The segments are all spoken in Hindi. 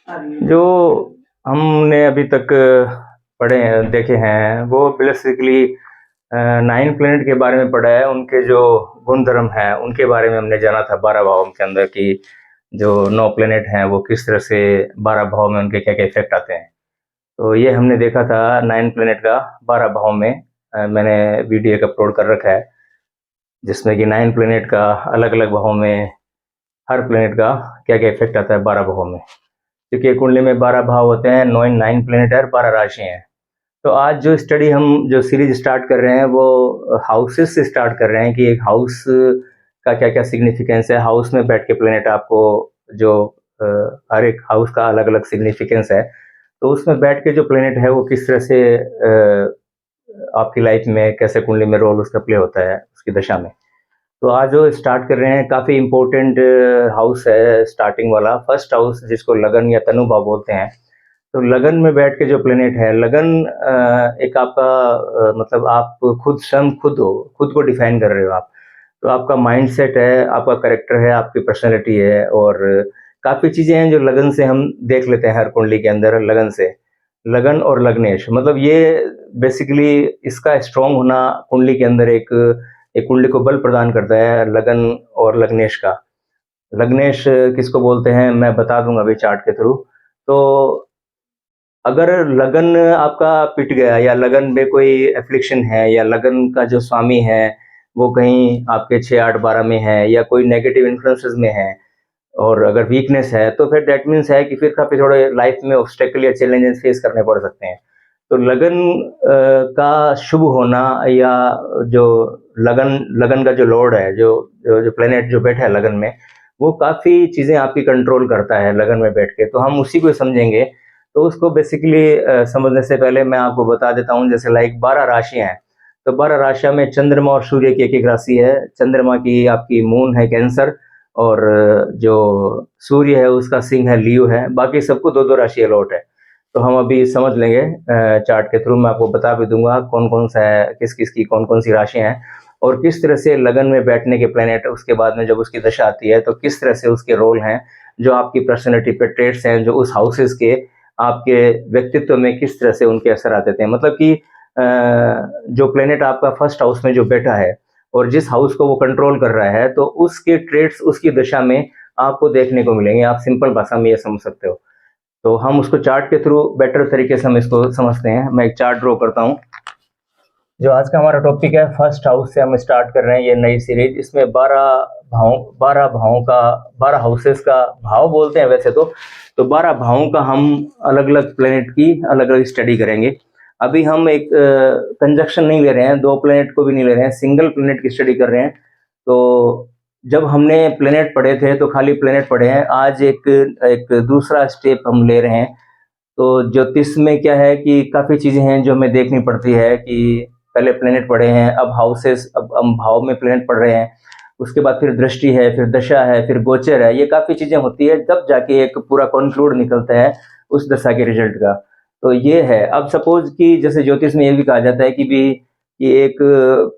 जो हमने अभी तक पढ़े हैं, देखे हैं, वो बेसिकली 9 प्लैनेट के बारे में पढ़ा है। उनके जो गुण-धर्म हैं, उनके बारे में हमने जाना था 12 भावों के अंदर कि जो 9 प्लैनेट हैं, वो किस तरह से 12 भाव में उनके क्या-क्या इफ़ेक्ट आते हैं। तो ये हमने देखा था 9 प्लैनेट का 12 भाव में। मैंने वीडियो एक अपलोड कर रखा है, जिसमें कि 9 प्लैनेट का अलग-अलग भावों में हर प्लैनेट का क्या-क्या इफ़ेक्ट आता है 12 भावों में। क्योंकि कुंडली में 12 भाव होते हैं, 9 प्लैनेट है और 12 राशि हैं। तो आज जो स्टडी हम जो सीरीज स्टार्ट कर रहे हैं वो हाउसेस से स्टार्ट कर रहे हैं कि एक हाउस का क्या क्या सिग्निफिकेंस है। हाउस में बैठ के प्लेनेट आपको जो अ, हर एक हाउस का अलग अलग सिग्निफिकेंस है, तो उसमें बैठ के जो प्लेनेट है वो किस तरह से आपकी लाइफ में कैसे कुंडली में रोल उसका प्ले होता है उसकी दशा में। तो आज जो स्टार्ट कर रहे हैं काफ़ी इम्पोर्टेंट हाउस है, स्टार्टिंग वाला फर्स्ट हाउस जिसको लगन या तनु भाव बोलते हैं। तो लगन में बैठ के जो प्लेनेट है लगन, एक आपका मतलब आप खुद स्वयं खुद को डिफाइन कर रहे हो आप। तो आपका माइंडसेट है, आपका कैरेक्टर है, आपकी पर्सनैलिटी है और काफ़ी चीज़ें हैं जो लगन से हम देख लेते हैं हर कुंडली के अंदर लगन से। लगन और लग्नेश मतलब ये बेसिकली इसका स्ट्रॉन्ग होना कुंडली के अंदर एक कुंडली को बल प्रदान करता है लगन और लग्नेश का। लग्नेश किसको बोलते हैं मैं बता दूंगा अभी चार्ट के थ्रू। तो अगर लगन आपका पिट गया या लगन में कोई एफ्लिक्शन है या लगन का जो स्वामी है वो कहीं आपके 6 8 12 में है या कोई नेगेटिव इन्फ्लुएंसेस में है और अगर वीकनेस है तो फिर दैट मीन्स है कि फिर काफ़ी थोड़े लाइफ में ऑब्स्टेकल या चैलेंजेस फेस करने पड़ सकते हैं। तो लगन का शुभ होना या जो लगन लगन का जो लॉर्ड है जो प्लेनेट जो बैठा है लगन में, वो काफ़ी चीज़ें आपकी कंट्रोल करता है लगन में बैठ के। तो हम उसी को समझेंगे। तो उसको बेसिकली समझने से पहले मैं आपको बता देता हूँ जैसे लाइक 12 राशियाँ हैं। तो 12 राशियों में चंद्रमा और सूर्य की एक-एक राशि है। चंद्रमा की आपकी मून है कैंसर और जो सूर्य है उसका सिंह है, लियो है। बाकी सबको 2-2 राशि अलॉट है। तो हम अभी समझ लेंगे चार्ट के थ्रू मैं आपको बता भी दूँगा कौन-कौन सा है, किस-किस की कौन-कौन सी राशियाँ हैं और किस तरह से लगन में बैठने के प्लैनेट उसके बाद में जब उसकी दशा आती है तो किस तरह से उसके रोल हैं, जो आपकी पर्सनैलिटी पे ट्रेट्स हैं, जो उस हाउसेस के आपके व्यक्तित्व में किस तरह से उनके असर आते थे। मतलब कि जो प्लैनेट आपका फर्स्ट हाउस में जो बैठा है और जिस हाउस को वो कंट्रोल कर रहा है, तो उसके ट्रेट्स उसकी दशा में आपको देखने को मिलेंगे। आप सिंपल भाषा में ये समझ सकते हो। तो हम उसको चार्ट के थ्रू बेटर तरीके से हम इसको समझते हैं। मैं एक चार्ट ड्रॉ करता हूँ। जो आज का हमारा टॉपिक है फर्स्ट हाउस से हम स्टार्ट कर रहे हैं ये नई सीरीज। इसमें 12 भावों का 12 हाउसेस का भाव बोलते हैं वैसे तो 12 भावों का हम अलग अलग प्लेनेट की अलग अलग स्टडी करेंगे। अभी हम एक कंजक्शन नहीं ले रहे हैं, 2 प्लेनेट को भी नहीं ले रहे हैं, सिंगल प्लेनेट की स्टडी कर रहे हैं। तो जब हमने प्लेनेट पढ़े थे तो खाली प्लेनेट पढ़े हैं। आज एक एक दूसरा स्टेप हम ले रहे हैं। तो ज्योतिष में क्या है कि काफ़ी चीज़ें हैं जो हमें देखनी पड़ती है कि पहले प्लेनेट पढ़े हैं, अब हाउसेस, अब हम भाव में प्लेनेट पढ़ रहे हैं। उसके बाद फिर दृष्टि है, फिर दशा है, फिर गोचर है। ये काफ़ी चीज़ें होती है तब जाके एक पूरा कॉन्क्लूड निकलता है उस दशा के रिजल्ट का। तो ये है। अब सपोज कि जैसे ज्योतिष में ये भी कहा जाता है कि एक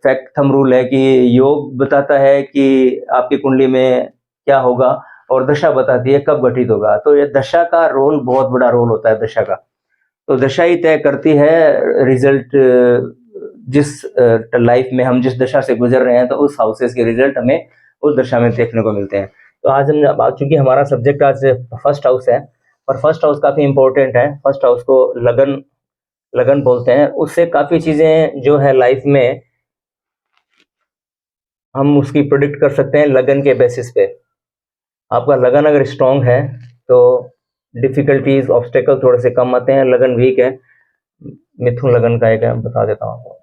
फैक्ट थंब रूल है कि योग बताता है कि आपकी कुंडली में क्या होगा और दशा बताती है कब घटित होगा। तो ये दशा का रोल बहुत बड़ा रोल होता है दशा का। तो दशा ही तय करती है रिजल्ट। जिस लाइफ में हम जिस दशा से गुजर रहे हैं तो उस हाउसेस के रिजल्ट हमें उस दशा में देखने को मिलते हैं। तो आज हम चूंकि हमारा सब्जेक्ट आज फर्स्ट हाउस है और फर्स्ट हाउस काफ़ी इंपॉर्टेंट है। फर्स्ट हाउस को लगन लगन बोलते हैं। उससे काफ़ी चीज़ें जो है लाइफ में हम उसकी प्रोडिक्ट कर सकते हैं लगन के बेसिस पे। आपका लगन अगर स्ट्रांग है तो डिफिकल्टीज ऑब्स्टेकल थोड़े से कम आते हैं। लगन वीक है, मिथुन लगन का एक है, बता देता हूँ आपको।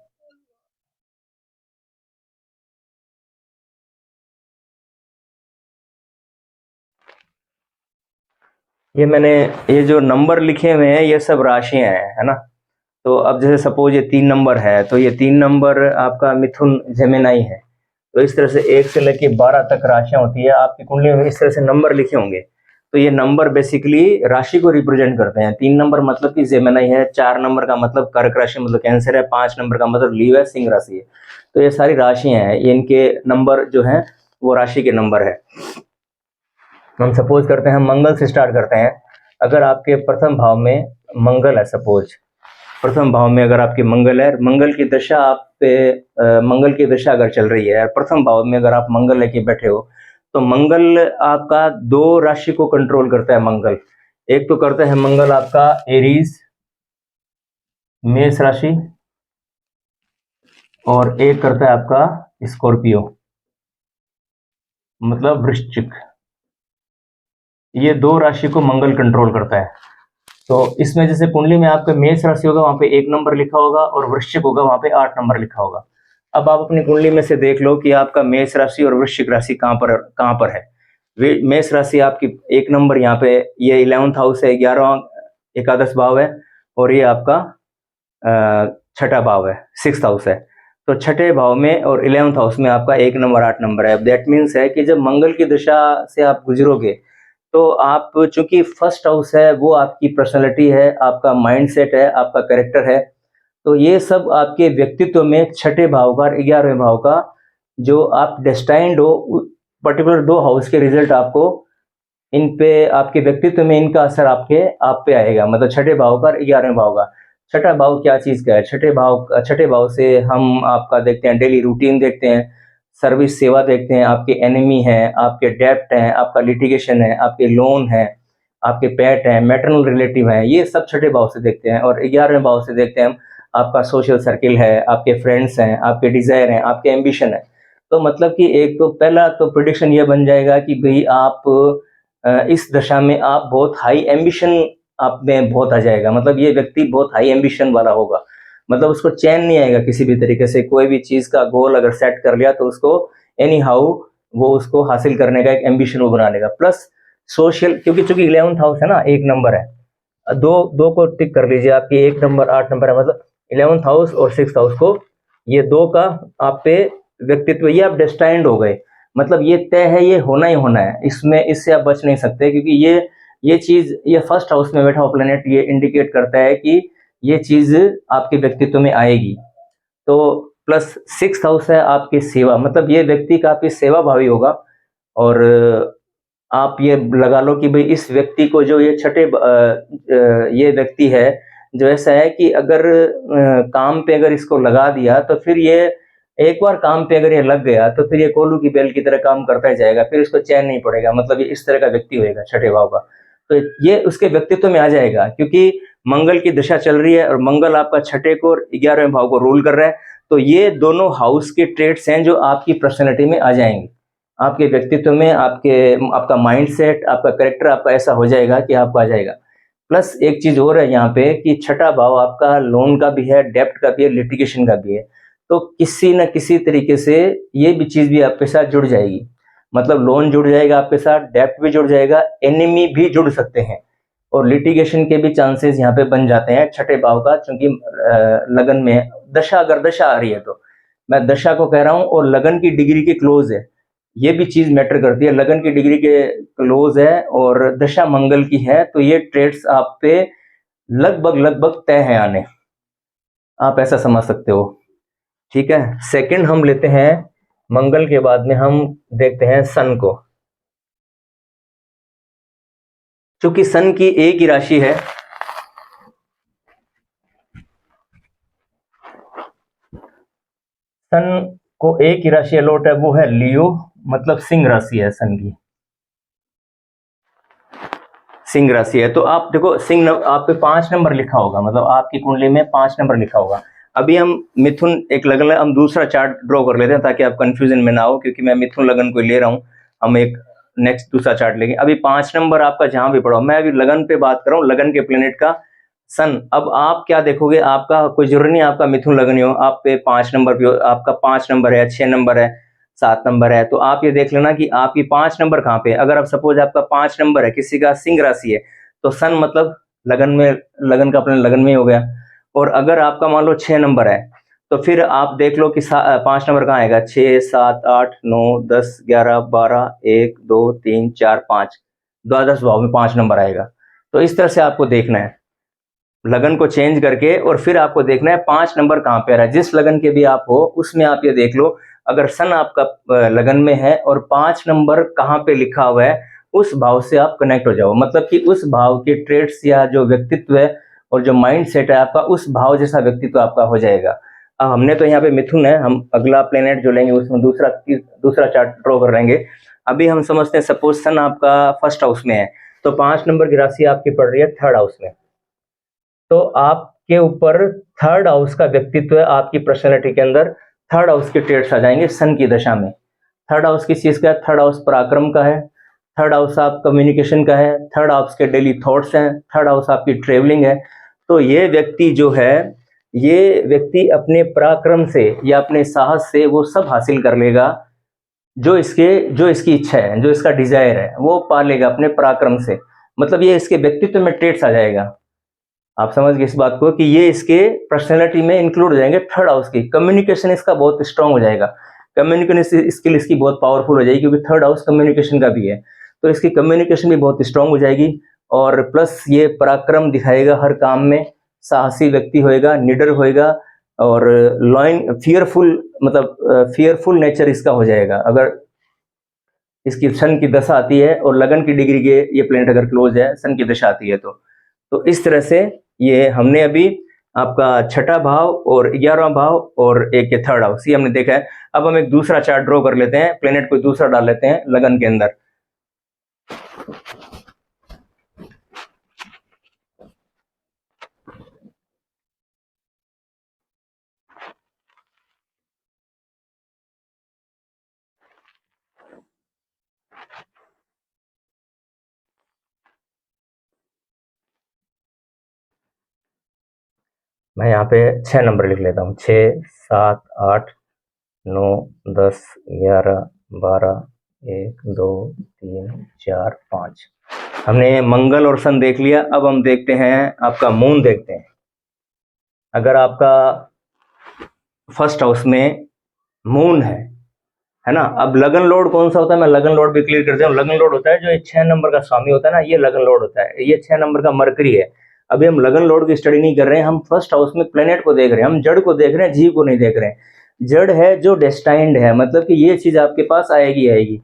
ये मैंने ये जो नंबर लिखे हुए हैं ये सब राशियां हैं, है ना। तो अब जैसे सपोज ये 3 नंबर है तो ये 3 नंबर आपका मिथुन जेमिनाई है। तो इस तरह से 1 से लेकर 12 तक राशियां होती है आपकी कुंडली में। इस तरह से नंबर लिखे होंगे तो ये नंबर बेसिकली राशि को रिप्रेजेंट करते हैं। 3 नंबर मतलब कि जेमिनाई है, 4 नंबर का मतलब कर्क राशि मतलब कैंसर है, 5 नंबर का मतलब लीव है, सिंह राशि है। तो ये सारी राशियां हैं, ये इनके नंबर जो हैं वो राशि के नंबर है। हम सपोज करते हैं हम मंगल से स्टार्ट करते हैं। अगर आपके प्रथम भाव में मंगल है, सपोज प्रथम भाव में अगर आपके मंगल है, मंगल की दशा आप पे मंगल की दशा अगर चल रही है, प्रथम भाव में अगर आप मंगल लेके बैठे हो, तो मंगल आपका 2 राशि को कंट्रोल करता है मंगल। एक तो करता है मंगल आपका एरीज, मेष राशि, और एक करता है आपका स्कॉर्पियो, मतलब वृश्चिक। ये 2 राशि को मंगल कंट्रोल करता है। तो इसमें जैसे कुंडली में आपका मेष राशि होगा, वहां पे 1 नंबर लिखा होगा, और वृश्चिक होगा, वहां पे 8 नंबर लिखा होगा। अब आप अपनी कुंडली में से देख लो कि आपका मेष राशि और वृश्चिक राशि कहां पर है। मेष राशि आपकी 1 नंबर यहाँ पे, ये 11th हाउस है, 11वां एकादश भाव है, और ये आपका छठा भाव है, 6th हाउस है। तो छठे भाव में और 11th हाउस में आपका 1 नंबर 8 नंबर है। दैट मीन्स है कि जब मंगल की दशा से आप गुजरोगे, तो आप चूंकि फर्स्ट हाउस है, वो आपकी पर्सनैलिटी है, आपका माइंडसेट है, आपका कैरेक्टर है, तो ये सब आपके व्यक्तित्व में छठे भाव का, 11वें भाव का जो आप डेस्टाइंड हो, पर्टिकुलर 2 हाउस के रिजल्ट आपको इन पे, आपके व्यक्तित्व में इनका असर आप पे आएगा। मतलब छठे भाव का, 11वें भाव का। छठा भाव क्या चीज का है? छठे भाव से हम आपका देखते हैं डेली रूटीन देखते हैं, सर्विस सेवा देखते हैं, आपके एनिमी हैं, आपके डेप्ट हैं, आपका लिटिगेशन है, आपके लोन है, आपके पेट हैं, मैटरनल रिलेटिव हैं, ये सब छठे भाव से देखते हैं। और 11वें भाव से देखते हैं हम, आपका सोशल सर्किल है, आपके फ्रेंड्स हैं, आपके डिजायर हैं, आपके एम्बिशन है। तो मतलब कि एक तो पहला तो प्रिडिक्शन ये बन जाएगा कि भाई आप इस दशा में आप बहुत हाई एम्बिशन आप में बहुत आ जाएगा। मतलब ये व्यक्ति बहुत हाई एम्बिशन वाला होगा, मतलब उसको चैन नहीं आएगा किसी भी तरीके से। कोई भी चीज का गोल अगर सेट कर लिया तो उसको एनी हाउ वो उसको हासिल करने का एक एम्बिशन वो बना लेगा। प्लस सोशल, क्योंकि चूंकि 11th हाउस है ना, 1 नंबर है, दो दो को टिक कर लीजिए, आपकी 1 नंबर 8 नंबर है, मतलब 11th हाउस और 6th हाउस को, ये 2 का आप पे व्यक्तित्व, ये आप डेस्टाइंड हो गए। मतलब ये तय है, ये होना ही होना है, इसमें इससे आप बच नहीं सकते, क्योंकि ये चीज, ये फर्स्ट हाउस में बैठा हुआ प्लेनेट ये इंडिकेट करता है कि ये चीज आपके व्यक्तित्व में आएगी। तो प्लस 6th हाउस है आपकी सेवा, मतलब ये व्यक्ति काफी सेवा भावी होगा। और आप ये लगा लो कि भाई इस व्यक्ति को जो ये ये व्यक्ति है जो ऐसा है कि अगर काम पे अगर इसको लगा दिया, तो फिर ये एक बार काम पे अगर ये लग गया, तो फिर ये कोलू की बेल की तरह काम करता ही जाएगा, फिर इसको चैन नहीं पड़ेगा। मतलब ये इस तरह का व्यक्ति होएगा छठे भाव का। तो ये उसके व्यक्तित्व में आ जाएगा, क्योंकि मंगल की दशा चल रही है, और मंगल आपका छठे को और 11वें भाव को रूल कर रहा है। तो ये दोनों हाउस के ट्रेट्स हैं जो आपकी पर्सनैलिटी में आ जाएंगे, आपके व्यक्तित्व में, आपका माइंडसेट, आपका कैरेक्टर आपका ऐसा हो जाएगा कि आपको आ जाएगा। प्लस एक चीज और है यहाँ पे कि छठा भाव आपका लोन का भी है, डेप्ट का भी है, लिटिगेशन का भी है। तो किसी न किसी तरीके से ये भी चीज भी आपके साथ जुड़ जाएगी। मतलब लोन जुड़ जाएगा आपके साथ, डेप्ट भी जुड़ जाएगा, एनिमी भी जुड़ सकते हैं, और लिटिगेशन के भी चांसेस यहाँ पे बन जाते हैं छठे भाव का। चूंकि लगन में दशा, अगर दशा आ रही है, तो मैं दशा को कह रहा हूँ, और लगन की डिग्री के क्लोज है, ये भी चीज मैटर करती है। लगन की डिग्री के क्लोज है और दशा मंगल की है, तो ये ट्रेड्स आप पे लगभग तय है आने, आप ऐसा समझ सकते हो। ठीक है, सेकंड हम लेते हैं मंगल के बाद में हम देखते हैं सन को। चूंकि सन की एक ही राशि है, सन को एक ही राशि अलॉट है, वो है लियो, मतलब सिंह राशि है सन की, सिंह राशि है। तो आप देखो सिंह आप पे 5 नंबर लिखा होगा, मतलब आपकी कुंडली में 5 नंबर लिखा होगा। अभी हम मिथुन एक लगन, हम दूसरा चार्ट ड्रॉ कर लेते हैं ताकि आप कंफ्यूजन में ना हो, क्योंकि मैं मिथुन लगन को ले रहा हूँ, हम एक नेक्स्ट दूसरा चार्ट लेंगे। अभी 5 नंबर आपका जहां भी पड़ा, मैं अभी लगन पे बात कर रहा हूँ, लगन के प्लेनेट का सन। अब आप क्या देखोगे, आपका कोई जरूरी नहीं आपका मिथुन लगन ही हो, आप पे 5 नंबर पे आपका 5 नंबर है, 6 नंबर है, 7 नंबर है। तो आप ये देख लेना कि आपकी 5 नंबर कहाँ पे। अगर आप सपोज आपका 5 नंबर है, किसी का सिंह राशि है, तो सन मतलब लगन में, लगन का अपने लगन में ही हो गया। और अगर आपका मान लो 6 नंबर है, तो फिर आप देख लो कि 5 नंबर कहाँ आएगा, 6 7 8 9 10 11 12 1 2 3 4 5, द्वादश भाव में 5 नंबर आएगा। तो इस तरह से आपको देखना है, लगन को चेंज करके, और फिर आपको देखना है 5 नंबर कहाँ पे आ रहा है। जिस लगन के भी आप हो उसमें आप ये देख लो, अगर सन आपका लगन में है और 5 नंबर कहाँ पे लिखा हुआ है, उस भाव से आप कनेक्ट हो जाओ, मतलब कि उस भाव के ट्रेड्स या जो व्यक्तित्व है और जो माइंड सेट है आपका, उस भाव जैसा व्यक्तित्व आपका हो जाएगा। अब हमने तो यहाँ पे मिथुन है, हम अगला प्लेनेट जो लेंगे उसमें दूसरा चार्ट ड्रॉ कर लेंगे। अभी हम समझते हैं सपोज सन आपका फर्स्ट हाउस में है, तो 5 नंबर की राशि आपकी पड़ रही है थर्ड हाउस में, तो आपके ऊपर थर्ड हाउस का व्यक्तित्व है, आपकी पर्सनैलिटी के अंदर थर्ड हाउस के ट्रेड्स आ जाएंगे सन की दशा में। थर्ड हाउस किस चीज का है? थर्ड हाउस पराक्रम का है, थर्ड हाउस आप कम्युनिकेशन का है, थर्ड हाउस के डेली थॉट्स हैं, थर्ड हाउस आपकी ट्रेवलिंग है। तो ये व्यक्ति जो है, ये व्यक्ति अपने पराक्रम से या अपने साहस से वो सब हासिल कर लेगा जो इसकी इच्छा है, जो इसका डिजायर है, वो पा लेगा अपने पराक्रम से। मतलब ये इसके व्यक्तित्व में ट्रेड्स आ जाएगा। आप समझ गए इस बात को कि ये इसके पर्सनैलिटी में इंक्लूड हो जाएंगे थर्ड हाउस की। कम्युनिकेशन इसका बहुत स्ट्रांग हो जाएगा, कम्युनिकेशन स्किल इसकी बहुत पावरफुल हो जाएगी, क्योंकि थर्ड हाउस कम्युनिकेशन का भी है, तो इसकी कम्युनिकेशन भी बहुत स्ट्रांग हो जाएगी। और प्लस ये पराक्रम दिखाएगा हर काम में, साहसी व्यक्ति होएगा, निडर होएगा, और लॉइन फियरफुल, मतलब फियरफुल नेचर इसका हो जाएगा अगर इसकी सन की दशा आती है और लगन की डिग्री के ये प्लेनेट अगर क्लोज है, सन की दशा आती है तो इस तरह से ये हमने अभी आपका छठा भाव और 11वां भाव और एक ये थर्ड हाउस ये हमने देखा है। अब हम एक दूसरा चार्ट ड्रॉ कर लेते हैं, प्लेनेट कोई दूसरा डाल लेते हैं लगन के अंदर। मैं यहाँ पे 6 नंबर लिख लेता हूँ, 6, 7, 8, 9, 10, 11, 12, 1, 2, 3, 4, 5। हमने मंगल और सन देख लिया। अब हम देखते हैं आपका मून देखते हैं। अगर आपका फर्स्ट हाउस में मून है ना। अब लगन लॉर्ड कौन सा होता है, मैं लगन लॉर्ड भी क्लियर कर देता हूँ। लगन लॉर्ड होता है जो 6 नंबर का स्वामी होता है ना, ये लगन लॉर्ड होता है। ये 6 नंबर का मरकरी है। अभी हम लगन लॉर्ड की स्टडी नहीं कर रहे हैं, हम फर्स्ट हाउस में प्लेनेट को देख रहे हैं, हम जड़ को देख रहे हैं, जीव को नहीं देख रहे हैं। जड़ है जो डेस्टाइंड है, मतलब कि ये चीज आपके पास आएगी,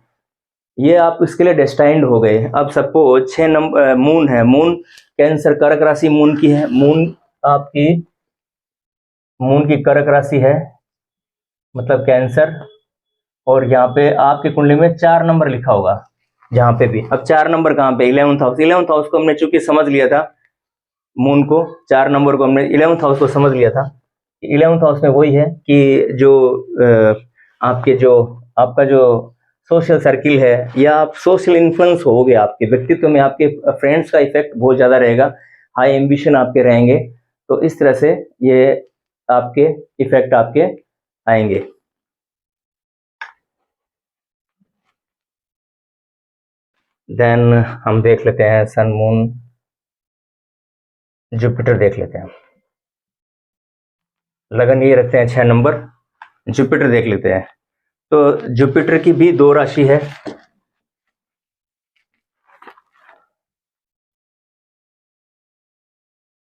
ये आप इसके लिए डेस्टाइंड हो गए। अब सपोज 6 नंबर मून है, मून कैंसर कर्क राशि मून की है, मून की कर्क राशि है, मतलब कैंसर। और यहाँ पे आपकी कुंडली में 4 नंबर लिखा होगा जहां पे भी। अब 4 नंबर कहाँ पे? 11th house. 11th हाउस को हमने चूंकि समझ लिया था, मून को 4 नंबर को हमने 11th हाउस को समझ लिया था। 11th हाउस में वही है कि जो आपका जो सोशल सर्किल है या आप सोशल इन्फ्लुएंस होगे, आपके व्यक्तित्व में आपके फ्रेंड्स का इफेक्ट बहुत ज्यादा रहेगा, हाई एम्बिशन आपके रहेंगे। तो इस तरह से ये आपके इफेक्ट आपके आएंगे। देन हम देख लेते हैं सन मून जुपिटर देख लेते हैं। लगन ये रखते हैं 6 नंबर, जुपिटर देख लेते हैं। तो जुपिटर की भी 2 राशि है।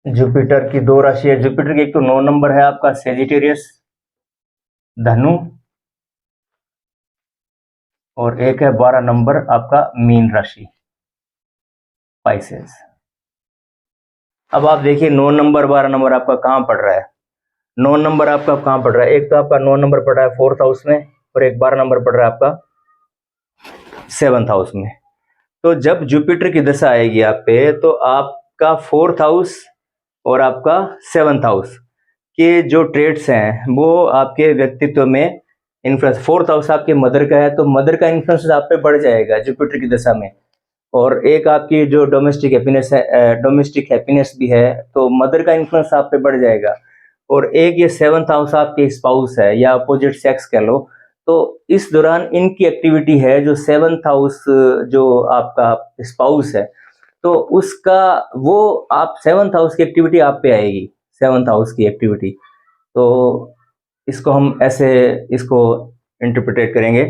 जुपिटर की 2 राशि है। जुपिटर की एक तो 9 नंबर है आपका सेजिटेरियस धनु, और एक है 12 नंबर आपका मीन राशि पाइसेस। अब आप देखिए 9 नंबर 12 नंबर आपका कहां पड़ रहा है। 9 नंबर आपका कहां पड़ रहा है? एक तो आपका 9 नंबर पड़ रहा है 4th हाउस में, और एक 12 नंबर पड़ रहा है आपका 7th हाउस में। तो जब जुपिटर की दशा आएगी आप पे, तो आपका 4th हाउस और आपका 7th हाउस के जो ट्रेड्स हैं वो आपके व्यक्तित्व में इन्फ्लुएंस। 4th हाउस आपके मदर का है, तो मदर का इन्फ्लुएंस आप पे बढ़ जाएगा जुपिटर की दशा में। और एक आपकी जो डोमेस्टिक हैप्पीनेस है, डोमेस्टिक हैप्पीनेस भी है, तो मदर का इन्फ्लुएंस आप पे बढ़ जाएगा। और एक ये 7th हाउस आपके स्पाउस है या अपोजिट सेक्स कह लो, तो इस दौरान इनकी एक्टिविटी है जो 7th हाउस जो आपका स्पाउस है, तो उसका वो आप 7th हाउस की एक्टिविटी आप पे आएगी, 7th हाउस की एक्टिविटी। तो इसको हम ऐसे इसको इंटरप्रिटेट करेंगे।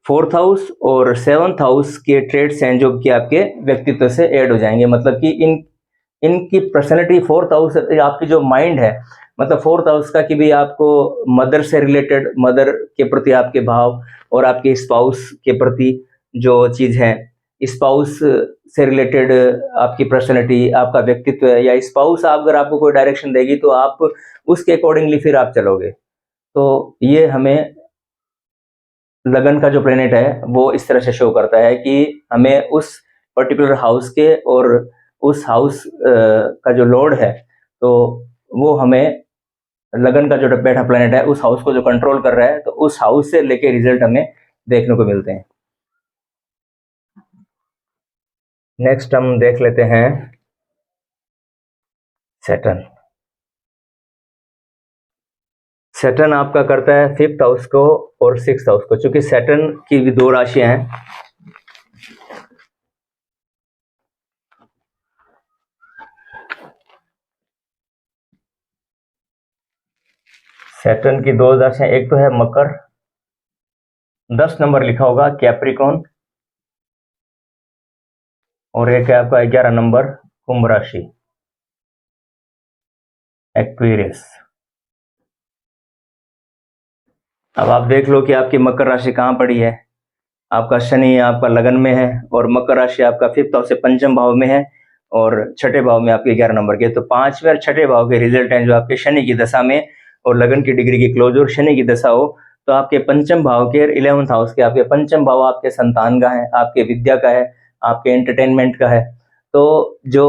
4th हाउस और 7th हाउस के ट्रेड्स हैं जो कि आपके व्यक्तित्व से ऐड हो जाएंगे, मतलब कि इनकी पर्सनैलिटी 4th हाउस आपकी जो माइंड है, मतलब 4th हाउस का कि भी आपको मदर से रिलेटेड, मदर के प्रति आपके भाव और आपके स्पाउस के प्रति जो चीज है, स्पाउस से रिलेटेड आपकी पर्सनैलिटी, आपका व्यक्तित्व है, या स्पाउस अगर आपको कोई डायरेक्शन देगी तो आप उसके अकॉर्डिंगली फिर आप चलोगे। तो ये हमें लगन का जो प्लेनेट है वो इस तरह से शो करता है कि हमें उस पर्टिकुलर हाउस के और उस हाउस का जो लॉर्ड है, तो वो हमें लगन का जो बैठा प्लेनेट है उस हाउस को जो कंट्रोल कर रहा है, तो उस हाउस से लेके रिजल्ट हमें देखने को मिलते हैं। नेक्स्ट हम देख लेते हैं सैटर्न। सैटर्न आपका करता है 5th हाउस को और 6th हाउस को। चूंकि सैटर्न की भी 2 राशियां हैं, सैटर्न की 2 राशियां, एक तो है मकर, 10 नंबर लिखा होगा कैप्रिकॉन, और एक है आपका 11 नंबर कुंभ राशि एक्वेरियस। अब आप देख लो कि आपकी मकर राशि कहाँ पड़ी है। आपका शनि आपका लगन में है, और मकर राशि आपका 5th हाउस से पंचम भाव में है, और छठे भाव में आपके 11 नंबर के। तो 5वें और छठे भाव के रिजल्ट हैं जो आपके शनि की दशा में और लगन की डिग्री की क्लोज और शनि की दशा हो, तो आपके पंचम भाव के 11th हाउस के, आपके पंचम भाव आपके संतान का है, आपके विद्या का है, आपके एंटरटेनमेंट का है। तो जो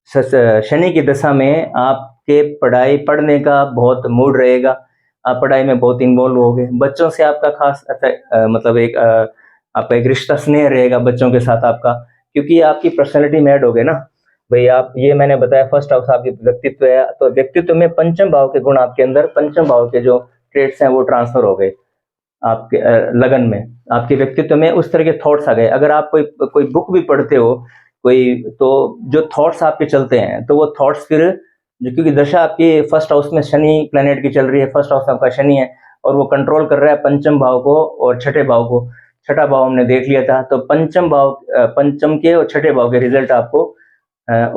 शनि की दशा में आपके पढ़ने का बहुत मूड रहेगा, आप पढ़ाई में बहुत इन्वॉल्व होगे, बच्चों से आपका खास मतलब आपका एक रिश्ता स्नेह रहेगा बच्चों के साथ आपका, क्योंकि आपकी पर्सनैलिटी मैड हो गए ना भाई। आप ये मैंने बताया 1st हाउस आपकी व्यक्तित्व है, तो व्यक्तित्व में पंचम भाव के गुण आपके अंदर, पंचम भाव के जो ट्रेड्स हैं वो ट्रांसफर हो गए आपके लगन में, आपके व्यक्तित्व में उस तरह के थॉट्स आ गए। अगर आप कोई बुक भी पढ़ते हो कोई, तो जो थॉट्स आपके चलते हैं, तो वो थॉट्स फिर जो, क्योंकि दशा आपकी 1st हाउस में शनि प्लेनेट की चल रही है, 1st हाउस आपका शनि है, और वो कंट्रोल कर रहा है पंचम भाव को और छठे भाव को। छठा भाव हमने देख लिया था, तो पंचम भाव, पंचम के और छठे भाव के रिजल्ट आपको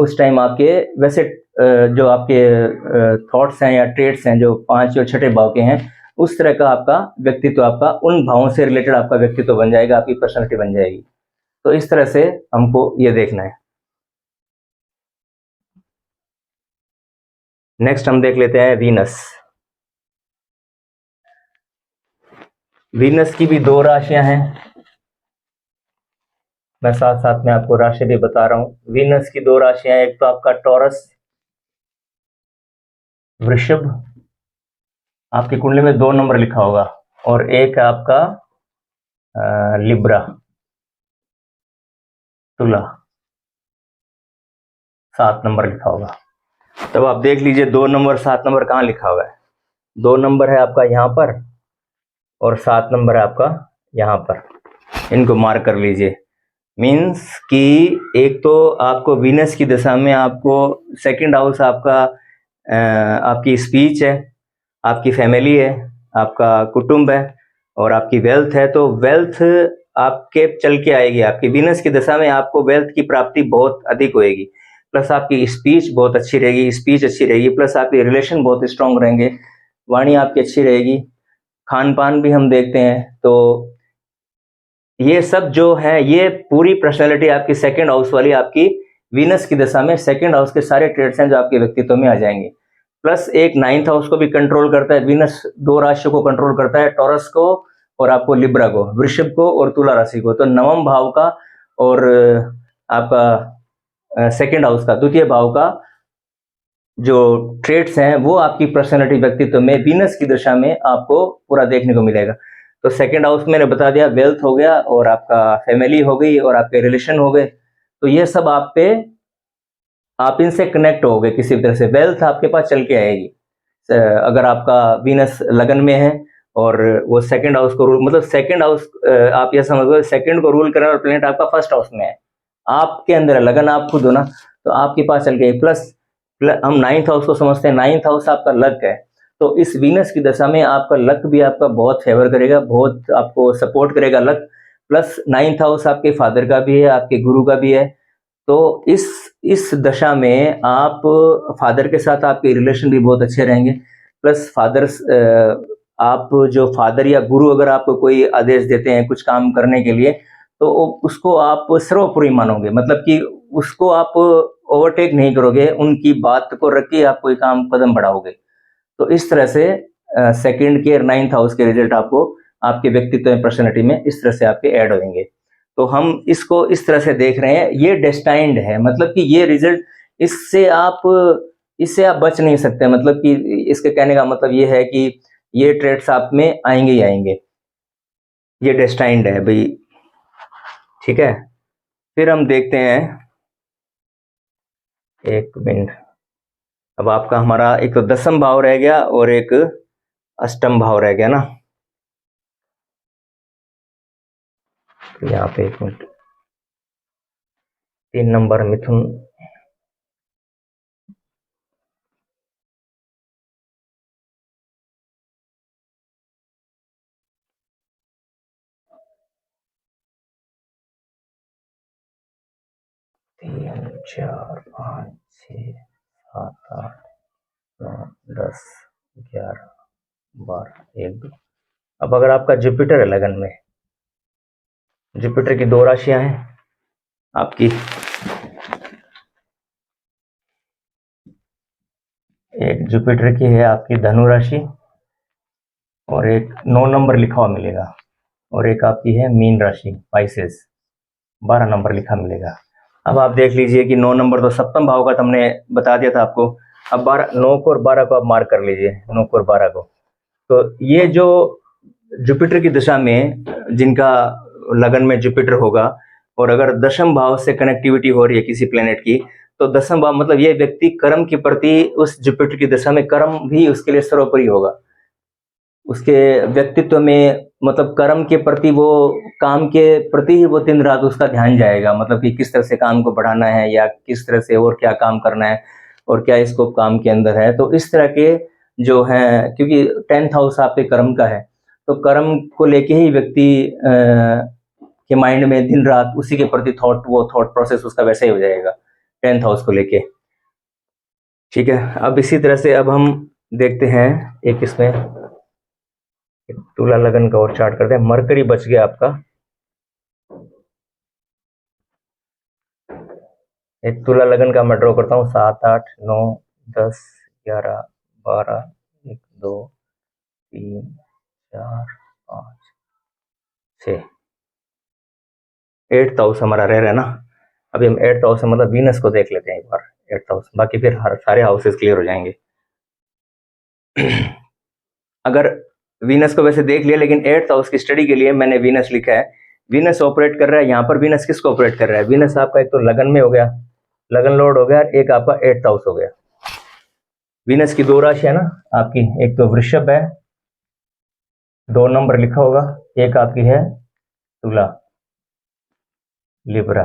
उस टाइम आपके वैसे जो आपके थॉट्स हैं या ट्रेड्स हैं जो 5 और छठे भाव के हैं, उस तरह का आपका व्यक्तित्व, आपका उन भावों से रिलेटेड आपका व्यक्तित्व बन जाएगा, आपकी पर्सनैलिटी बन जाएगी। तो इस तरह से हमको ये देखना है। नेक्स्ट हम देख लेते हैं वीनस। वीनस की भी 2 राशियां हैं, मैं साथ साथ में आपको राशि भी बता रहा हूं। वीनस की 2 राशियां, एक तो आपका टॉरस वृषभ, आपकी कुंडली में 2 नंबर लिखा होगा, और एक है आपका लिब्रा तुला, 7 नंबर लिखा होगा। तब आप देख लीजिए 2 नंबर 7 नंबर कहाँ लिखा हुआ है। 2 नंबर है आपका यहाँ पर, और 7 नंबर है आपका यहाँ पर, इनको मार्क कर लीजिए। मीन्स कि एक तो आपको वीनस की दशा में आपको 2nd हाउस आपका आपकी स्पीच है, आपकी फैमिली है, आपका कुटुंब है, और आपकी वेल्थ है। तो वेल्थ आपके चल के आएगी, आपकी वीनस की दशा में आपको वेल्थ की प्राप्ति बहुत अधिक होएगी, प्लस आपकी स्पीच बहुत अच्छी रहेगी, स्पीच अच्छी रहेगी, प्लस आपके रिलेशन बहुत स्ट्रांग रहेंगे, वाणी आपकी अच्छी रहेगी, खान पान भी हम देखते हैं। तो ये सब जो है, ये पूरी पर्सनैलिटी आपकी 2nd हाउस वाली आपकी वीनस की दशा में 2nd हाउस के सारे ट्रेड्स हैं जो आपके व्यक्तित्व में आ जाएंगे। प्लस एक 9th हाउस को भी कंट्रोल करता है वीनस, 2 राशियों को कंट्रोल करता है, टॉरस को और आपको लिब्रा को, वृषभ को और तुला राशि को। तो 9वें भाव का और आपका 2nd हाउस का, द्वितीय भाव का जो ट्रेड्स हैं वो आपकी पर्सनैलिटी व्यक्तित्व में वीनस की दशा में आपको पूरा देखने को मिलेगा। तो 2nd हाउस मैंने बता दिया, वेल्थ हो गया, और आपका फैमिली हो गई, और आपके रिलेशन हो गए। तो ये सब आप पे, आप इनसे कनेक्ट हो गए किसी भी तरह से, वेल्थ आपके पास चल के आएगी। अगर आपका वीनस लगन में है और वो 2nd हाउस को रूल, मतलब 2nd हाउस, आप ये समझ लो 2nd को रूल करने वाला प्लेनेट आपका 1st हाउस में है, आपके अंदर है, लगन आप खुद हो ना, तो आपके पास चल के। प्लस हम 9th हाउस को समझते हैं, 9th हाउस आपका लक है। तो इस वीनस की दशा में आपका लक भी आपका बहुत फेवर करेगा, बहुत आपको सपोर्ट करेगा लक। प्लस 9th हाउस आपके फादर का भी है, आपके गुरु का भी है। तो इस दशा में आप फादर के साथ आपके रिलेशन भी बहुत अच्छे रहेंगे। प्लस आप जो फादर या गुरु अगर आपको कोई आदेश देते हैं कुछ काम करने के लिए, तो उसको आप सर्वोपरि मानोगे, मतलब कि उसको आप ओवरटेक नहीं करोगे, उनकी बात को रख के आप कोई काम कदम बढ़ाओगे। तो इस तरह से सेकंड के और 9th हाउस के रिजल्ट आपको आपके व्यक्तित्व में, पर्सनैलिटी में इस तरह से आपके ऐड होंगे। तो हम इसको इस तरह से देख रहे हैं, ये डेस्टाइन्ड है, मतलब कि ये रिजल्ट, इससे आप बच नहीं सकते। मतलब कि इसके कहने का मतलब ये है कि ये ट्रेड्स आप में आएंगे ही आएंगे, ये डेस्टाइन्ड है भाई। ठीक है, फिर हम देखते हैं, एक मिनट। अब आपका हमारा एक तो 10th भाव रह गया और एक 8th भाव रह गया ना। तो यहाँ पे एक मिनट, 3 नंबर मिथुन, तीन, 4, 5, 6, 7, 8, 9, 10, 11, 12, 1, 2। अब अगर आपका जुपिटर है लगन में, जुपिटर की 2 राशियां हैं आपकी, एक जुपिटर की है आपकी धनु राशि, और एक 9 नंबर लिखा हुआ मिलेगा, और एक आपकी है मीन राशि पाइसेस, 12 नंबर लिखा मिलेगा। अब आप देख लीजिए कि 9 नंबर तो 7th भाव का तो हमने बता दिया था आपको। अब 12, 9 को और 12 को आप मार्क कर लीजिए, 9 को और 12 को। तो ये जो जुपिटर की दिशा में जिनका लगन में जुपिटर होगा, और अगर 10th भाव से कनेक्टिविटी हो रही है किसी प्लेनेट की, तो 10th भाव मतलब ये व्यक्ति कर्म के प्रति, उस जुपिटर की दिशा में कर्म भी उसके लिए सर्वोपरि होगा। उसके व्यक्तित्व में, मतलब कर्म के प्रति, वो काम के प्रति ही वो दिन रात उसका ध्यान जाएगा। मतलब कि किस तरह से काम को बढ़ाना है, या किस तरह से और क्या काम करना है, और क्या स्कोप काम के अंदर है। तो इस तरह के जो है, क्योंकि 10th हाउस आपके कर्म का है, तो कर्म को लेके ही व्यक्ति के माइंड में दिन रात उसी के प्रति वो थॉट प्रोसेस उसका वैसे ही हो जाएगा 10th हाउस को लेके। ठीक है, अब इसी तरह से अब हम देखते हैं एक इसमें तुला लगन का और चार्ट करते हैं। मरकरी बच गया आपका, एक तुला लगन का मैं ड्रॉ करता हूँ। 7, 8, 9, 10, 11, 12, 1, 2, 3, 4, 5, 6, 8th हाउस हमारा रह रहा है ना। अभी हम 8th हाउस मतलब वीनस को देख लेते हैं एक बार, 8th हाउस, बाकी फिर सारे हाउसेस क्लियर हो जाएंगे। अगर वीनस को वैसे देख लिया, लेकिन 8th हाउस की स्टडी के लिए मैंने वीनस लिखा है। वीनस ऑपरेट कर रहा है यहाँ पर, वीनस किसको ऑपरेट कर रहा है? वीनस आपका एक तो लगन में हो गया, लगन लॉर्ड हो गया, एक आपका 8th हाउस हो गया। वीनस की 2 राशि है ना आपकी, एक तो वृषभ है, 2 नंबर लिखा होगा, एक आपकी है तुला, लिब्रा।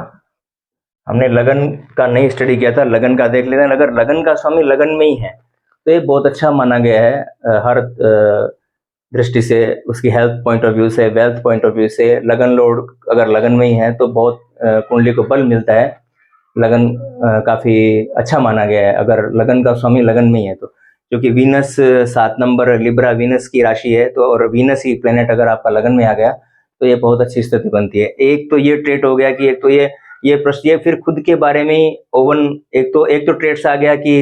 हमने लगन का नहीं स्टडी किया था, लगन का देख लेते हैं। अगर लगन का स्वामी लगन में ही है तो ये बहुत अच्छा माना गया है, हर दृष्टि से, उसकी हेल्थ पॉइंट ऑफ व्यू से, वेल्थ पॉइंट ऑफ व्यू से। लगन लॉर्ड अगर लगन में ही है तो बहुत कुंडली को बल मिलता है, लगन काफी अच्छा माना गया है अगर लगन का स्वामी लगन में ही है तो। क्योंकि वीनस 7 नंबर लिब्रा वीनस की राशि है, तो और वीनस ही प्लेनेट अगर आपका लगन में आ गया तो ये बहुत अच्छी स्थिति बनती है। एक तो ये ट्रेट हो गया कि एक तो ये प्रश्न, ये फिर खुद के बारे में ही ओवन, एक तो ट्रेट्स आ गया कि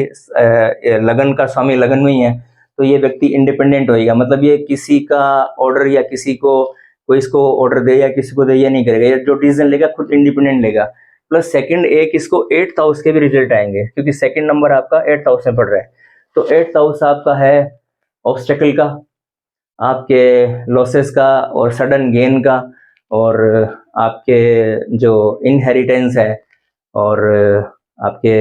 लगन का स्वामी लगन में ही है, तो ये व्यक्ति इंडिपेंडेंट होएगा। मतलब ये किसी का ऑर्डर या किसी को, कोई इसको ऑर्डर दे या किसी को दे, ये नहीं करेगा, ये जो डिसीजन लेगा खुद इंडिपेंडेंट लेगा। प्लस सेकंड, एक इसको 8th हाउस के भी रिजल्ट आएंगे, क्योंकि सेकंड नंबर आपका 8th हाउस में पड़ रहा है। तो 8th हाउस आपका है ऑब्स्टेकल का, आपके लॉसेस का और सडन गेन का, और आपके जो इनहेरिटेंस है, और आपके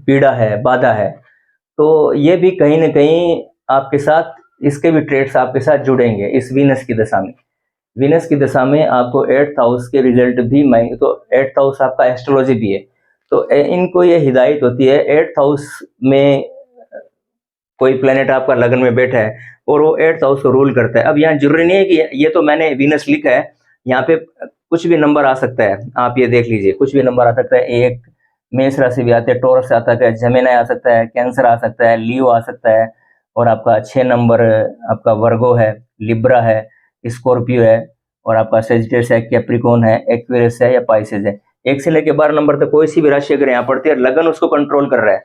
पीड़ा है, बाधा है। तो ये भी कहीं ना कहीं आपके साथ, इसके भी ट्रेड्स आपके साथ जुड़ेंगे इस वीनस की दशा में। वीनस की दशा में आपको 8th हाउस के रिजल्ट भी मैं, तो 8th हाउस आपका एस्ट्रोलॉजी भी है, तो इनको ये हिदायत होती है। 8th हाउस में कोई प्लेनेट आपका लगन में बैठा है और वो 8th हाउस को रूल करता है। अब यहाँ जरूरी नहीं है कि ये तो मैंने वीनस लिखा है, यहाँ पे कुछ भी नंबर आ सकता है, आप ये देख लीजिए, कुछ भी नंबर आ सकता है। एक मेष राशि भी आते हैं, टॉरस आता है, जेमिनी आ सकता है, कैंसर आ सकता है, लियो आ सकता है, और आपका 6 नंबर आपका वर्गो है, लिब्रा है, स्कॉर्पियो है, और आपका सेजिटेरियस है, कैप्रिकॉर्न है, एक्वेरियस है या पाइसेस है, 1 से लेके 12 नंबर तक कोई सी भी राशि अगर यहाँ पड़ती है, लगन उसको कंट्रोल कर रहा है,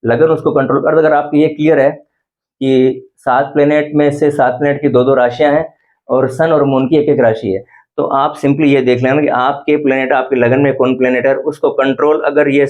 लगन उसको कंट्रोल कर, अगर आपको ये क्लियर है कि 7 प्लेनेट में से 7 प्लेनेट की 2-2 राशियां हैं और सन और मून की 1-1 राशि है, तो आप सिंपली ये देख लेना कि आपके प्लेनेट, आपके लगन में कौन प्लेनेट है, उसको कंट्रोल अगर ये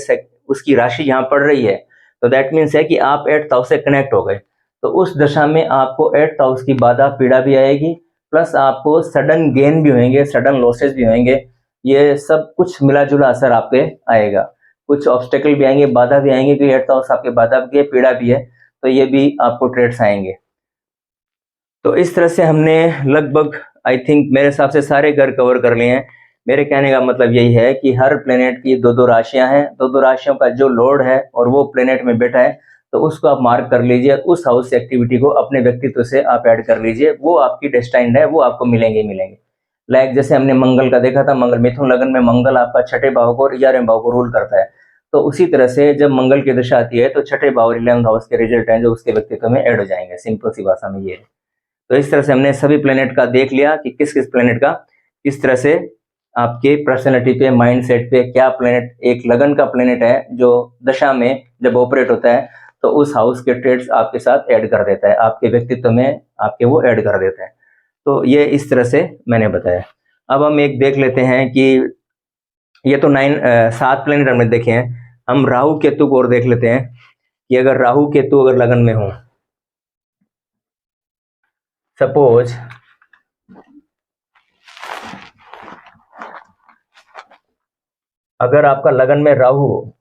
उसकी राशि यहाँ पड़ रही है, तो दैट मीन्स है कि आप 8th हाउस से कनेक्ट हो गए। तो उस दशा में आपको 8th हाउस की बाधा पीड़ा भी आएगी, प्लस आपको सडन गेन भी होंगे, सडन लॉसेस भी होंगे, ये सब कुछ मिला जुला असर आप पे आएगा। कुछ ऑब्स्टेकल भी आएंगे, बाधा भी आएंगे, कि 8th हाउस आपके बाधा भी है, पीड़ा भी है, तो ये भी आपको ट्रेड्स आएंगे। तो इस तरह से हमने लगभग आई थिंक मेरे हिसाब से सारे घर कवर कर लिए हैं। मेरे कहने का मतलब यही है कि हर प्लेनेट की 2-2 राशियां हैं, 2-2 राशियों का जो लॉर्ड है और वो प्लेनेट में बैठा है, तो उसको आप मार्क कर लीजिए, उस हाउस एक्टिविटी को अपने व्यक्तित्व से आप ऐड कर लीजिए, वो आपकी डेस्टाइन्ड है, वो आपको मिलेंगे ही मिलेंगे। लाइक जैसे हमने मंगल का देखा था, मंगल मिथुन लगन में मंगल आपका 6ठे भाव को और 11वें भाव को रूल करता है, तो उसी तरह से जब मंगल की दशा आती है तो 6ठे भाव और 11th हाउस के रिजल्ट हैं जो उसके व्यक्तित्व में ऐड हो जाएंगे। सिंपल सी भाषा में ये है। तो इस तरह से हमने सभी प्लेनेट का देख लिया कि किस किस प्लेनेट का किस तरह से आपके पर्सनैलिटी पे, माइंड सेट पे क्या प्लेनेट, एक लगन का प्लेनेट है जो दशा में जब ऑपरेट होता है तो उस हाउस के ट्रेड्स आपके साथ ऐड कर देता है, आपके व्यक्तित्व में आपके वो ऐड कर देता है। तो ये इस तरह से मैंने बताया। अब हम एक देख लेते हैं कि ये तो 7 प्लेनेट हमने देखे हैं, हम राहु केतु को और देख लेते हैं कि अगर राहु केतु अगर लगन में हो, सपोज अगर आपका लगन में राहु हो,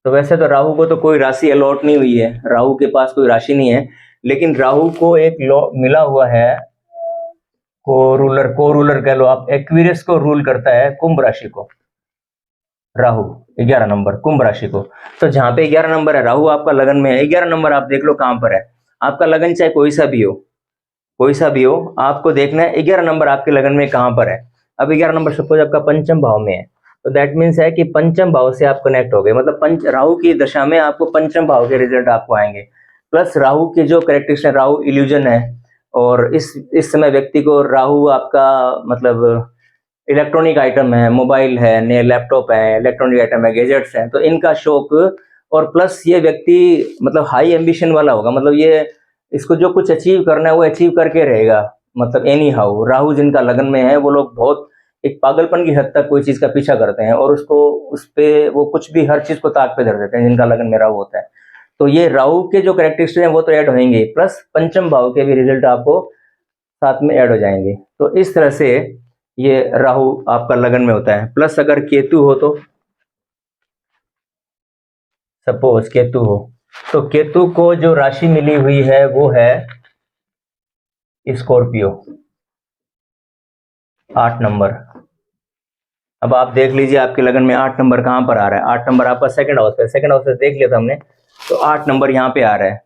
तो वैसे तो राहु को तो कोई राशि अलॉट नहीं हुई है, राहु के पास कोई राशि नहीं है, लेकिन राहु को एक मिला हुआ है को रूलर कह लो आप, एक्वेरियस को रूल करता है कुंभ राशि को, राहु 11 नंबर कुंभ राशि को। तो जहां पे 11 नंबर है, राहु आपका लगन में है, 11 नंबर आप देख लो कहां पर है, आपका लगन चाहे कोई सा भी हो, कोई सा भी हो, आपको देखना है 11 नंबर आपके लगन में कहां पर है। अब 11 नंबर सपोज आपका पंचम भाव में है, तो दैट मीन्स है कि पंचम भाव से आप कनेक्ट हो गए, मतलब राहु की दशा में आपको पंचम भाव के रिजल्ट आपको आएंगे। प्लस राहु के जो कैरेक्टरिस्टिक, राहु इल्यूजन है, और इस समय व्यक्ति को राहु आपका मतलब इलेक्ट्रॉनिक आइटम है, मोबाइल है, नए लैपटॉप है, इलेक्ट्रॉनिक आइटम है, गैजेट्स हैं, तो इनका शौक, और प्लस ये व्यक्ति मतलब हाई एम्बिशन वाला होगा, मतलब ये इसको जो कुछ अचीव करना है वो अचीव करके रहेगा, मतलब एनी हाउ। राहु जिनका लगन में है वो लोग बहुत एक पागलपन की हद तक कोई चीज का पीछा करते हैं और उसको उस पे वो कुछ भी हर चीज को ताक पे धर देते हैं, जिनका लगन में राहु होता है। तो ये राहु के जो कैरेक्टरिस्टिक हैं वो तो ऐड होंगे, प्लस पंचम भाव के भी रिजल्ट आपको साथ में ऐड हो जाएंगे। तो इस तरह से ये राहु आपका लगन में होता है। प्लस अगर केतु हो, तो सपोज केतु हो, तो केतु को जो राशि मिली हुई है वो है स्कॉर्पियो, 8 नंबर। अब आप देख लीजिए आपके लगन में 8 नंबर कहां पर आ रहा है, 8 नंबर आपका सेकंड हाउस पे, सेकंड हाउस से देख लिया था हमने, तो 8 नंबर यहाँ पे आ रहा है।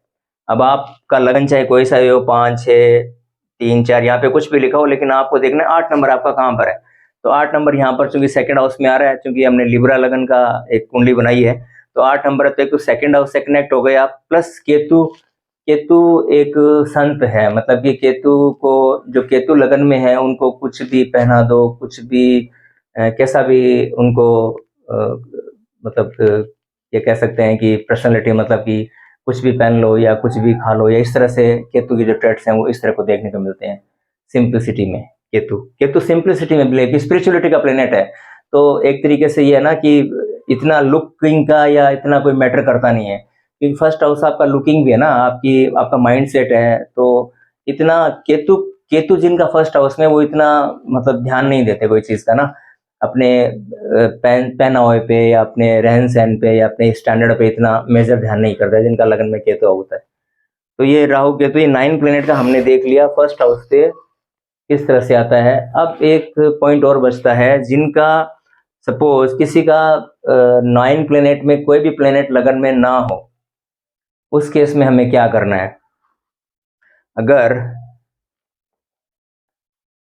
अब आपका लगन चाहे कोई सा हो, 5, 6, 3, 4, यहाँ पे कुछ भी लिखा हो, लेकिन आपको देखना है 8 नंबर आपका कहां पर है। तो 8 नंबर यहाँ पर चूंकि सेकंड हाउस में आ रहा है, चूंकि हमने लिब्रा लगन का एक कुंडली बनाई है, तो 8 नंबर तक तो सेकंड हाउस से कनेक्ट हो गए आप। प्लस केतु, केतु एक संत है, मतलब कि केतु को, जो केतु लगन में है उनको कुछ भी पहना दो, कुछ भी कैसा भी उनको मतलब ये कह सकते हैं कि पर्सनैलिटी, मतलब कि कुछ भी पहन लो या कुछ भी खा लो, या इस तरह से केतु के जो ट्रेट्स हैं वो इस तरह को देखने को मिलते हैं सिंप्लिसिटी में। केतु सिंप्लिसिटी में बिलीव, स्पिरिचुअलिटी का प्लेनेट है, तो एक तरीके से ये है ना कि इतना लुकिंग का या इतना कोई मैटर करता नहीं है, क्योंकि फर्स्ट हाउस आपका लुकिंग भी है ना, आपका माइंड सेट है, तो इतना केतु केतु जिनका फर्स्ट हाउस में वो इतना मतलब ध्यान नहीं देते कोई चीज का ना, अपने पहनावे पे या अपने रहन सहन पे या अपने स्टैंडर्ड पे इतना मेजर ध्यान नहीं करता है, जिनका लगन में केतु होता है। तो ये राहु केतु, ये 9 प्लेनेट का हमने देख लिया, फर्स्ट हाउस से किस तरह से आता है। अब एक पॉइंट और बचता है, जिनका सपोज किसी का 9 प्लेनेट में कोई भी प्लेनेट लगन में ना हो, उस केस में हमें क्या करना है। अगर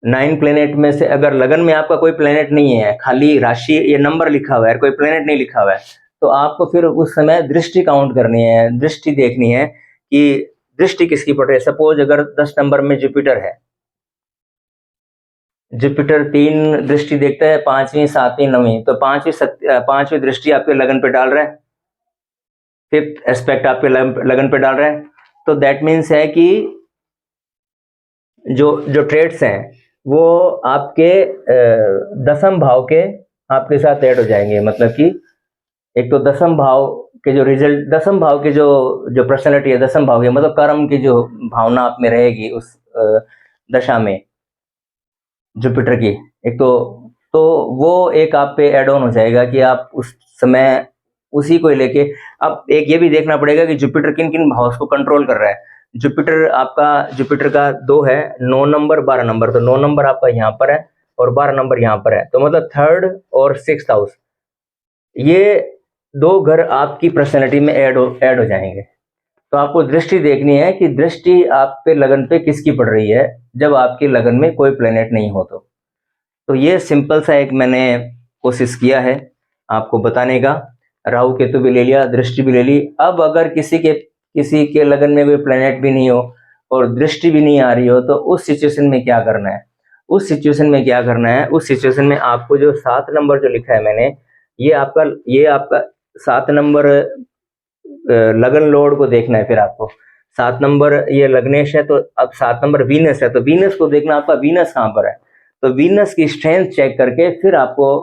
9 प्लेनेट में से अगर लगन में आपका कोई प्लेनेट नहीं है, खाली राशि ये नंबर लिखा हुआ है, कोई प्लेनेट नहीं लिखा हुआ है, तो आपको फिर उस समय दृष्टि काउंट करनी है, दृष्टि देखनी है कि दृष्टि किसकी पड़ रही है। सपोज अगर 10 नंबर में जुपिटर है, जुपिटर 3 दृष्टि देखता है, 5वीं 7वीं 9वीं, तो 5वीं दृष्टि आपके लगन पे डाल रहा है, 5th एस्पेक्ट आपके लगन पे डाल रहा है। तो दैट मीन्स है कि जो जो ट्रेड्स हैं वो आपके दसम भाव के आपके साथ ऐड हो जाएंगे। मतलब कि एक तो दसम भाव के जो रिजल्ट, दसम भाव के जो जो पर्सनैलिटी है, दसम भाव के मतलब कर्म की जो भावना आप में रहेगी उस दशा में जुपिटर की, एक तो वो एक आप पे एड ऑन हो जाएगा कि आप उस समय उसी को लेके। अब एक ये भी देखना पड़ेगा कि जुपिटर किन किन भाव को कंट्रोल कर रहा है। जुपिटर का 2 है, 9 नंबर 12 नंबर, तो 9 नंबर आपका यहाँ पर है और 12 नंबर यहाँ पर है, तो मतलब 3rd और 6th हाउस, ये 2 घर आपकी पर्सनैलिटी में ऐड हो जाएंगे। तो आपको दृष्टि देखनी है कि दृष्टि आप पे लगन पे किसकी पड़ रही है, जब आपकी लगन में कोई प्लेनेट नहीं हो तो ये सिंपल सा एक मैंने कोशिश किया है आपको बताने का। राहु केतु भी ले लिया, दृष्टि भी ले ली। अब अगर किसी के लगन में कोई प्लेनेट भी नहीं हो और दृष्टि भी नहीं आ रही हो, तो उस सिचुएशन में क्या करना है? उस सिचुएशन में आपको जो 7 नंबर जो लिखा है मैंने, ये आपका 7 नंबर लगन लॉर्ड को देखना है। फिर आपको 7 नंबर ये लग्नेश है, तो अब 7 नंबर वीनस है, तो वीनस को देखना, आपका वीनस कहाँ पर है। तो वीनस की स्ट्रेंथ चेक करके फिर आपको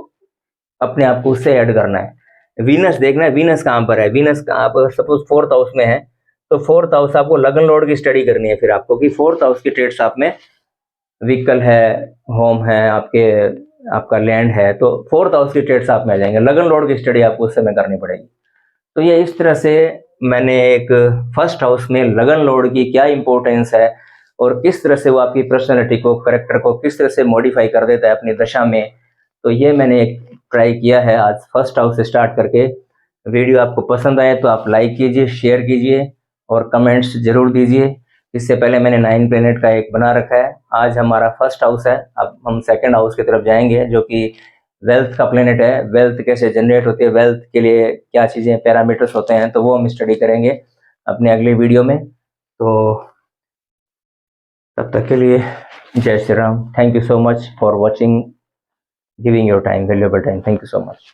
अपने आप को उससे ऐड करना है। वीनस देखना है, वीनस कहाँ पर है। वीनस आप सपोज 4th हाउस में है, तो 4th हाउस आपको लगन लॉर्ड की स्टडी करनी है फिर आपको, कि 4th हाउस की ट्रेड्स आप में व्हीकल है, होम है, आपका लैंड है, तो 4th हाउस की ट्रेड्स आप में आ जाएंगे। लगन लॉर्ड की स्टडी आपको उस समय करनी पड़ेगी। तो ये इस तरह से मैंने एक फर्स्ट हाउस में लगन लॉर्ड की क्या इंपॉर्टेंस है और किस तरह से वो आपकी पर्सनैलिटी को, करेक्टर को किस तरह से मॉडिफाई कर देता है अपनी दशा में, तो ये मैंने एक ट्राई किया है आज फर्स्ट हाउस से स्टार्ट करके। वीडियो आपको पसंद आए तो आप लाइक कीजिए, शेयर कीजिए और कमेंट्स जरूर दीजिए। इससे पहले मैंने 9 प्लेनेट का एक बना रखा है। आज हमारा फर्स्ट हाउस है, अब हम सेकेंड हाउस की तरफ जाएंगे जो कि वेल्थ का प्लेनेट है। वेल्थ कैसे जनरेट होती है, वेल्थ के लिए क्या चीज़ें पैरामीटर्स होते हैं, तो वो हम स्टडी करेंगे अपने अगले वीडियो में। तो तब तक के लिए जय Shri Ram. Thank you so much for watching, giving your time, valuable time. Thank you so much.